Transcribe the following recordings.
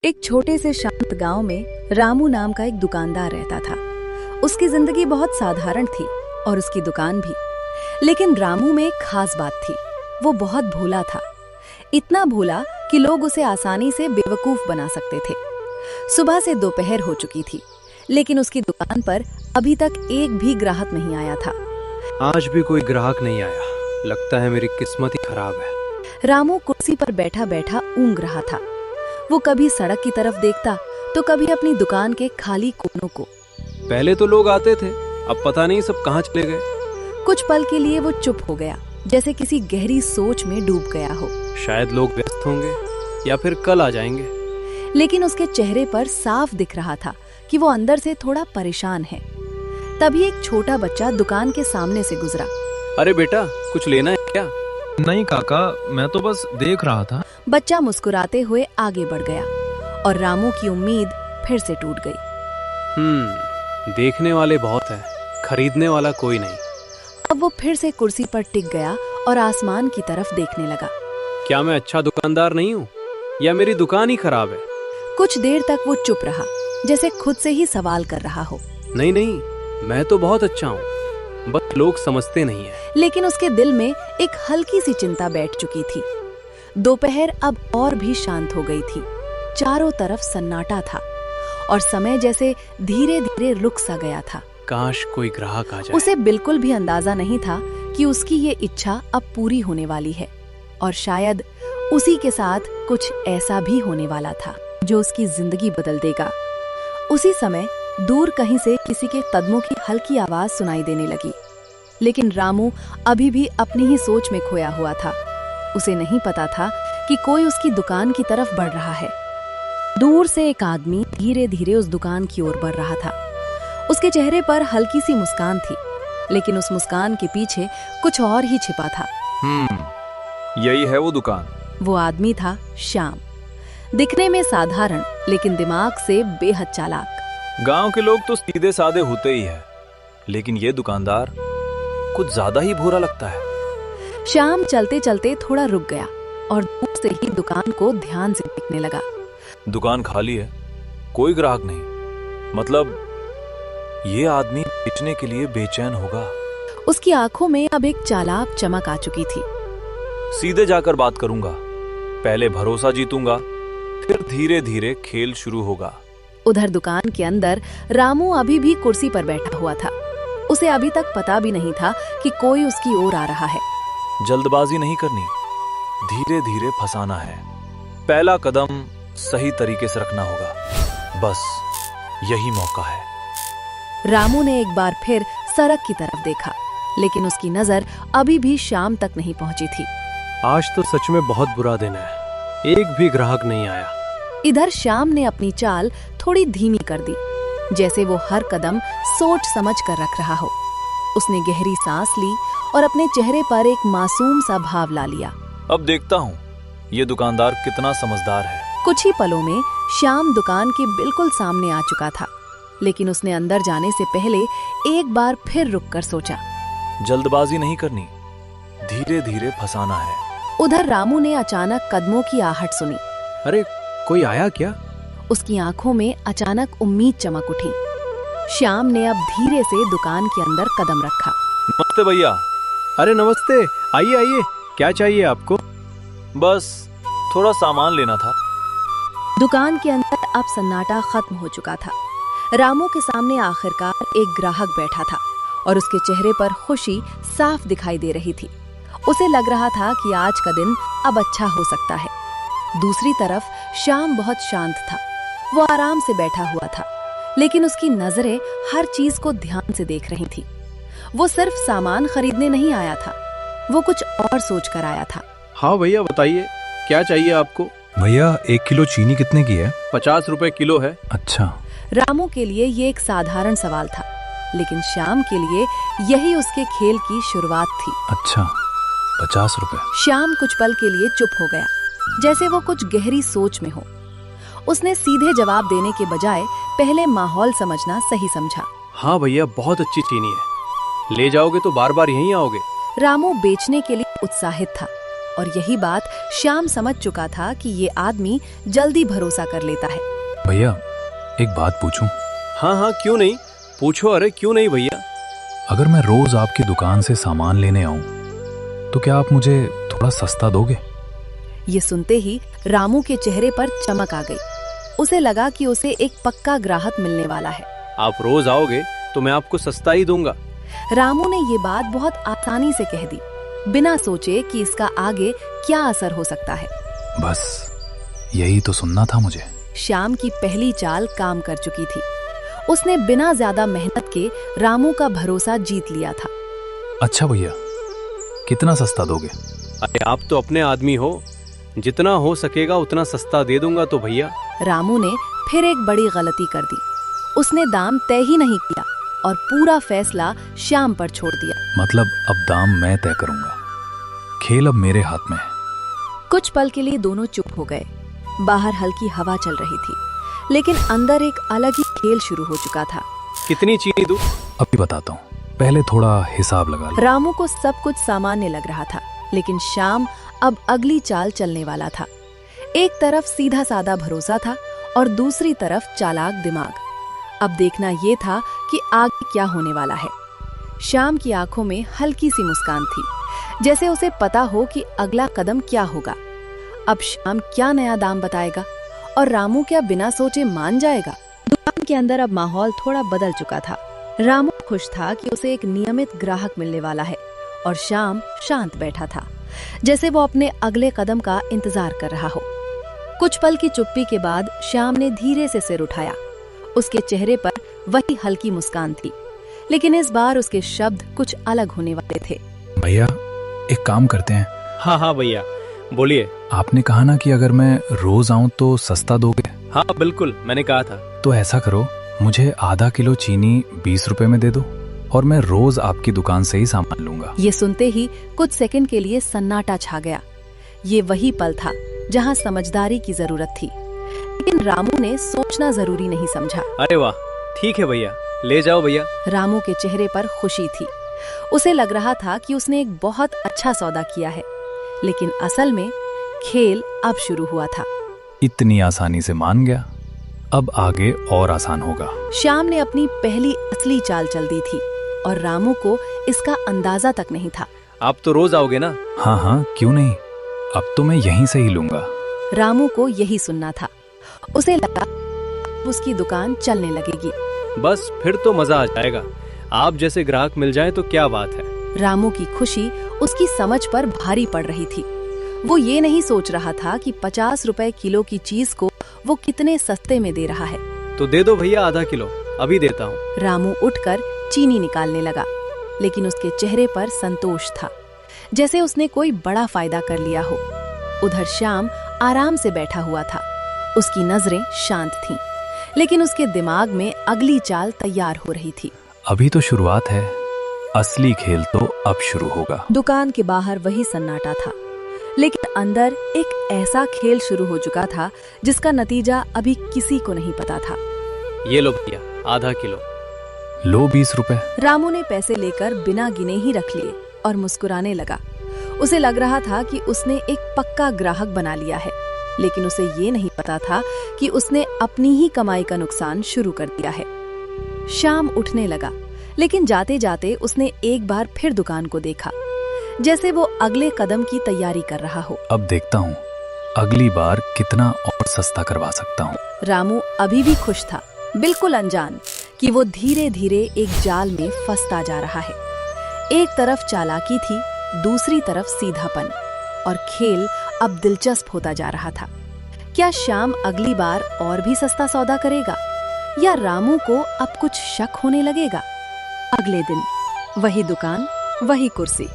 एक छोटे से शांत गांव में रामू नाम का एक दुकानदार रहता था। उसकी जिंदगी बहुत साधारण थी और उसकी दुकान भी। लेकिन रामू में एक खास बात थी, वो बहुत भोला था। इतना भोला कि लोग उसे आसानी से बेवकूफ बना सकते थे। सुबह से दोपहर हो चुकी थी, लेकिन उसकी दुकान पर अभी तक एक भी ग्राहक नहीं आया था। आज भी कोई ग्राहक नहीं आया। लगता है मेरी किस्मत ही खराब है। रामू कुर्सी पर बैठा बैठा ऊँघ रहा था। वो कभी सड़क की तरफ देखता तो कभी अपनी दुकान के खाली कोनों को। पहले तो लोग आते थे, अब पता नहीं सब कहाँ चले गए। कुछ पल के लिए वो चुप हो गया, जैसे किसी गहरी सोच में डूब गया हो। शायद लोग व्यस्त होंगे या फिर कल आ जाएंगे। लेकिन उसके चेहरे पर साफ दिख रहा था कि वो अंदर से थोड़ा परेशान है। तभी एक छोटा बच्चा दुकान के सामने से गुजरा। अरे बेटा, कुछ लेना है क्या? नहीं काका, मैं तो बस देख रहा था। बच्चा मुस्कुराते हुए आगे बढ़ गया और रामू की उम्मीद फिर से टूट गई। देखने वाले बहुत हैं, खरीदने वाला कोई नहीं। अब वो फिर से कुर्सी पर टिक गया और आसमान की तरफ देखने लगा। क्या मैं अच्छा दुकानदार नहीं हूँ या मेरी दुकान ही खराब है? कुछ देर तक वो चुप रहा, जैसे खुद से ही सवाल कर रहा हो। नहीं, मैं तो बहुत अच्छा हूँ, बस लोग समझते नहीं है। लेकिन उसके दिल में एक हल्की सी चिंता बैठ चुकी थी। दोपहर अब और भी शांत हो गई थी। चारों तरफ सन्नाटा था और समय जैसे धीरे धीरे रुक सा गया था। काश कोई ग्राहक आ जाए। उसे बिल्कुल भी अंदाजा नहीं था कि उसकी ये इच्छा अब पूरी होने वाली है और शायद उसी के साथ कुछ ऐसा भी होने वाला था जो उसकी जिंदगी बदल देगा। उसी समय दूर कहीं से किसी के कदमों की हल्की आवाज सुनाई देने लगी। लेकिन रामू अभी भी अपनी ही सोच में खोया हुआ था। उसे नहीं पता था कि कोई उसकी दुकान की तरफ बढ़ रहा है। दूर से एक आदमी धीरे धीरे उस दुकान की ओर बढ़ रहा था। उसके चेहरे पर हल्की सी मुस्कान थी, लेकिन उस मुस्कान के पीछे कुछ और ही छिपा था। यही है वो दुकान। वो आदमी था श्याम। दिखने में साधारण, लेकिन दिमाग से बेहद चालाक। गांव के लोग तो सीधे साधे होते ही है, लेकिन ये दुकानदार कुछ ज्यादा ही भूरा लगता है। श्याम चलते चलते थोड़ा रुक गया और दूर से ही दुकान को ध्यान से देखने लगा। दुकान खाली है, कोई ग्राहक नहीं। मतलब ये आदमी बेचने के लिए बेचैन होगा। उसकी आंखों में अब एक चालाक चमक आ चुकी थी। सीधे जाकर बात करूंगा, पहले भरोसा जीतूंगा, फिर धीरे धीरे खेल शुरू होगा। उधर दुकान के अंदर रामू अभी भी कुर्सी पर बैठा हुआ था। उसे अभी तक पता भी नहीं था कि कोई उसकी ओर आ रहा है। जल्दबाजी नहीं करनी, धीरे धीरे फंसाना है। पहला कदम सही तरीके से रखना होगा, बस यही मौका है। रामू ने एक बार फिर सड़क की तरफ देखा, लेकिन उसकी नजर अभी भी श्याम तक नहीं पहुंची थी। आज तो सच में बहुत बुरा दिन है, एक भी ग्राहक नहीं आया। इधर श्याम ने अपनी चाल थोड़ी धीमी कर दी, जैसे वो हर कदम सोच समझ कर रख रहा हो। उसने गहरी सांस ली और अपने चेहरे पर एक मासूम सा भाव ला लिया। अब देखता हूँ ये दुकानदार कितना समझदार है। कुछ ही पलों में श्याम दुकान के बिल्कुल सामने आ चुका था, लेकिन उसने अंदर जाने से पहले एक बार फिर रुककर सोचा। जल्दबाजी नहीं करनी, धीरे धीरे फंसाना है। उधर रामू ने अचानक कदमों की आहट सुनी। अरे, कोई आया क्या? उसकी आंखों में अचानक उम्मीद चमक उठी। श्याम ने अब धीरे से दुकान के अंदर कदम रखा। नमस्ते भैया। अरे नमस्ते, आइए, क्या चाहिए आपको? बस थोड़ा सामान लेना था। दुकान के अंदर अब सन्नाटा खत्म हो चुका था। रामू के सामने आखिरकार एक ग्राहक बैठा था और उसके चेहरे पर खुशी साफ दिखाई दे रही थी। उसे लग रहा था कि आज का दिन अब अच्छा हो सकता है। दूसरी तरफ श्याम बहुत शांत था। वो आराम से बैठा हुआ था, लेकिन उसकी नजरें हर चीज को ध्यान से देख रही थी। वो सिर्फ सामान खरीदने नहीं आया था, वो कुछ और सोच कर आया था। हाँ भैया, बताइए क्या चाहिए आपको? भैया 1 किलो चीनी कितने की है? 50 रुपए किलो है। अच्छा। रामू के लिए ये एक साधारण सवाल था, लेकिन श्याम के लिए यही उसके खेल की शुरुआत थी। अच्छा, 50 रुपए। श्याम कुछ पल के लिए चुप हो गया, जैसे वो कुछ गहरी सोच में हो। उसने सीधे जवाब देने के बजाय पहले माहौल समझना सही समझा। हाँ भैया, बहुत अच्छी चीनी है, ले जाओगे तो बार बार यहीं आओगे। रामू बेचने के लिए उत्साहित था, और यही बात श्याम समझ चुका था कि ये आदमी जल्दी भरोसा कर लेता है। भैया एक बात पूछूं? हाँ हाँ, क्यों नहीं, पूछो। अरे क्यों नहीं भैया। अगर मैं रोज आपकी दुकान से सामान लेने आऊं तो क्या आप मुझे थोड़ा सस्ता दोगे? ये सुनते ही रामू के चेहरे पर चमक आ गई। उसे लगा कि उसे एक पक्का ग्राहक मिलने वाला है। आप रोज आओगे तो मैं आपको सस्ता ही दूंगा। रामू ने ये बात बहुत आसानी से कह दी, बिना सोचे कि इसका आगे क्या असर हो सकता है। बस यही तो सुनना था मुझे। श्याम की पहली चाल काम कर चुकी थी। उसने बिना ज्यादा मेहनत के रामू का भरोसा जीत लिया था। अच्छा भैया, कितना सस्ता दोगे? अरे आप तो अपने आदमी हो, जितना हो सकेगा उतना सस्ता दे दूंगा। तो भैया। रामू ने फिर एक बड़ी गलती कर दी। उसने दाम तय ही नहीं किया और पूरा फैसला श्याम पर छोड़ दिया। मतलब अब दाम मैं तय करूंगा, खेल अब मेरे हाथ में है। कुछ पल के लिए दोनों चुप हो गए। बाहर हल्की हवा चल रही थी, लेकिन अंदर एक अलग ही खेल शुरू हो चुका था। कितनी चीनी दूं? अभी बताता हूँ, पहले थोड़ा हिसाब लगा लो। रामू को सब कुछ सामान्य लग रहा था, लेकिन श्याम अब अगली चाल चलने वाला था। एक तरफ सीधा साधा भरोसा था और दूसरी तरफ चालाक दिमाग। अब देखना ये था कि आगे क्या होने वाला है। श्याम की आंखों में हल्की सी मुस्कान थी, जैसे उसे पता हो कि अगला कदम क्या होगा। अब श्याम क्या नया दाम बताएगा और रामू क्या बिना सोचे मान जाएगा? दुकान के अंदर अब माहौल थोड़ा बदल चुका था। रामू खुश था कि उसे एक नियमित ग्राहक मिलने वाला है और श्याम शांत बैठा था, जैसे वो अपने अगले कदम का इंतजार कर रहा हो। कुछ पल की चुप्पी के बाद श्याम ने धीरे से सिर उठाया। उसके चेहरे पर वही हल्की मुस्कान थी, लेकिन इस बार उसके शब्द कुछ अलग होने वाले थे। भैया एक काम करते हैं। हाँ हाँ भैया, बोलिए। आपने कहा ना कि अगर मैं रोज आऊं तो सस्ता दोगे? हाँ बिल्कुल, मैंने कहा था। तो ऐसा करो, मुझे आधा किलो चीनी 20 रुपए में दे दो और मैं रोज आपकी दुकान से ही सामान लूंगा। ये सुनते ही कुछ सेकंड के लिए सन्नाटा छा गया। ये वही पल था जहां समझदारी की जरूरत थी, लेकिन रामू ने सोचना जरूरी नहीं समझा। अरे वाह, ठीक है भैया, ले जाओ भैया। रामू के चेहरे पर खुशी थी। उसे लग रहा था कि उसने एक बहुत अच्छा सौदा किया है, लेकिन असल में खेल अब शुरू हुआ था। इतनी आसानी से मान गया, अब आगे और आसान होगा। श्याम ने अपनी पहली असली चाल चल दी थी और रामू को इसका अंदाजा तक नहीं था। आप तो रोज आओगे ना? हाँ हाँ, क्यों नहीं, अब तो मैं यहीं से ही लूंगा। रामू को यही सुनना था। उसे लगा उसकी दुकान चलने लगेगी। बस फिर तो मजा आ जाएगा। आप जैसे ग्राहक मिल जाए तो क्या बात है। रामू की खुशी उसकी समझ पर भारी पड़ रही थी। वो ये नहीं सोच रहा था कि 50 रुपए किलो की चीज को वो कितने सस्ते में दे रहा है। तो दे दो भैया आधा किलो, अभी देता हूँ। रामू उठकर चीनी निकालने लगा, लेकिन उसके चेहरे पर संतोष था, जैसे उसने कोई बड़ा फायदा कर लिया हो। उधर श्याम आराम से बैठा हुआ था। उसकी नजरें शांत थीं, लेकिन उसके दिमाग में अगली चाल तैयार हो रही थी। अभी तो शुरुआत है, असली खेल तो अब शुरू होगा। दुकान के बाहर वही सन्नाटा था, लेकिन अंदर एक ऐसा खेल शुरू हो चुका था जिसका नतीजा अभी किसी को नहीं पता था। ये लो भैया आधा किलो। लो 20 रुपए। रामू ने पैसे लेकर बिना गिने ही रख लिए और मुस्कुराने लगा। उसे लग रहा था कि उसने एक पक्का ग्राहक बना लिया है, लेकिन उसे ये नहीं पता था कि उसने अपनी ही कमाई का नुकसान शुरू कर दिया है। शाम उठने लगा, लेकिन जाते जाते उसने एक बार फिर दुकान को देखा, जैसे वो अगले कदम की तैयारी कर रहा हो। अब देखता हूँ अगली बार कितना और सस्ता करवा सकता हूँ। रामू अभी भी खुश था, बिल्कुल अनजान कि वो धीरे धीरे एक जाल में फंसता जा रहा है। एक तरफ चालाकी थी, दूसरी तरफ सीधापन, और खेल अब दिलचस्प होता जा रहा था। क्या श्याम अगली बार और भी सस्ता सौदा करेगा, या रामू को अब कुछ शक होने लगेगा? अगले दिन वही दुकान, वही कुर्सी,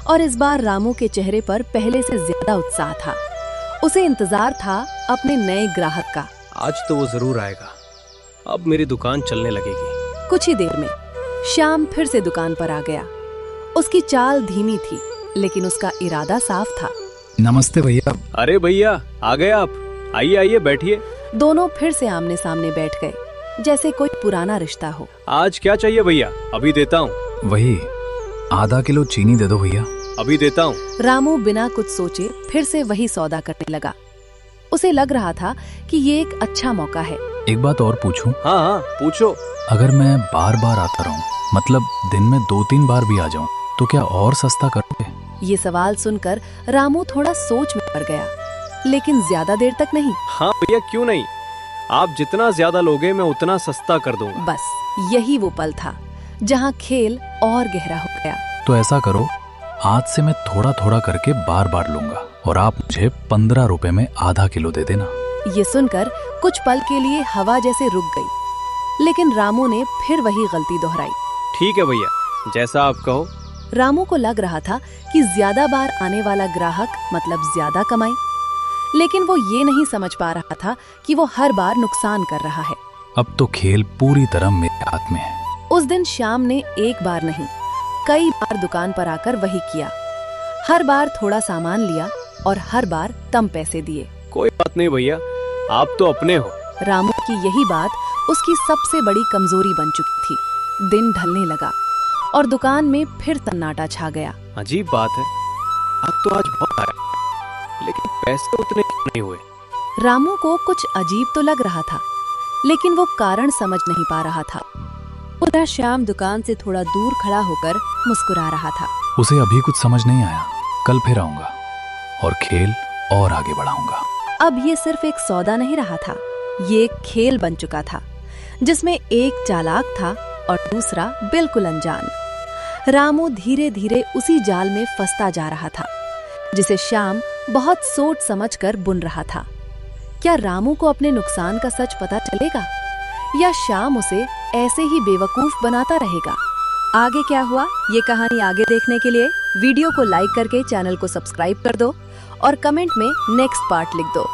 और इस बार रामू के चेहरे पर पहले से ज्यादा उत्साह था। उसे इंतजार था अपने नए ग्राहक का। आज तो वो जरूर आएगा, अब मेरी दुकान चलने लगेगी। कुछ ही देर में श्याम फिर से दुकान पर आ गया। उसकी चाल धीमी थी, लेकिन उसका इरादा साफ था। नमस्ते भैया। अरे भैया आ गए आप, आइए आइए बैठिए। दोनों फिर से आमने सामने बैठ गए, जैसे कोई पुराना रिश्ता हो। आज क्या चाहिए भैया? अभी देता हूँ। वही आधा किलो चीनी दे दो भैया। अभी देता हूँ। रामू बिना कुछ सोचे फिर से वही सौदा करने लगा। उसे लग रहा था कि ये एक अच्छा मौका है। एक बात और पूछूं? हाँ हाँ पूछो। अगर मैं बार बार आता रहूं, मतलब दिन में 2-3 बार भी आ जाऊं, तो क्या और सस्ता करोगे? ये सवाल सुनकर रामू थोड़ा सोच में पड़ गया, लेकिन ज्यादा देर तक नहीं। हाँ भैया क्यों नहीं, आप जितना ज्यादा लोगे मैं उतना सस्ता कर दूंगा। बस यही वो पल था जहाँ खेल और गहरा हो गया। तो ऐसा करो, आज से मैं थोड़ा थोड़ा करके बार बार लूंगा और आप मुझे 15 रुपए में आधा किलो दे देना। ये सुनकर कुछ पल के लिए हवा जैसे रुक गई, लेकिन रामू ने फिर वही गलती दोहराई। ठीक है भैया, जैसा आप कहो। रामू को लग रहा था कि ज्यादा बार आने वाला ग्राहक मतलब ज्यादा कमाई, लेकिन वो ये नहीं समझ पा रहा था कि वो हर बार नुकसान कर रहा है। अब तो खेल पूरी तरह मेरे हाथ में है। उस दिन श्याम ने एक बार नहीं, कई बार दुकान पर आकर वही किया। हर बार थोड़ा सामान लिया और हर बार कम पैसे दिए। कोई बात नहीं भैया, आप तो अपने हो। रामू की यही बात उसकी सबसे बड़ी कमजोरी बन चुकी थी। दिन ढलने लगा और दुकान में फिर सन्नाटा छा गया। अजीब बात है, आप तो आज बहुत आए, लेकिन पैसे उतने क्यों नहीं हुए? रामू को कुछ अजीब तो लग रहा था, लेकिन वो कारण समझ नहीं पा रहा था। उधर श्याम दुकान से थोड़ा दूर खड़ा होकर मुस्कुरा रहा था। उसे अभी कुछ समझ नहीं आया, कल फिर आऊंगा और खेल और आगे बढ़ाऊंगा। अब ये सिर्फ एक सौदा नहीं रहा था, ये एक खेल बन चुका था, जिसमें एक चालाक था और दूसरा बिल्कुल अनजान। रामू धीरे धीरे उसी जाल में फंसता जा रहा था, जिसे श्याम बहुत सोच समझकर बुन रहा था। क्या रामू को अपने नुकसान का सच पता चलेगा, या श्याम उसे ऐसे ही बेवकूफ बनाता रहेगा? आगे क्या हुआ, ये कहानी आगे देखने के लिए वीडियो को लाइक करके चैनल को सब्सक्राइब कर दो और कमेंट में नेक्स्ट पार्ट लिख दो।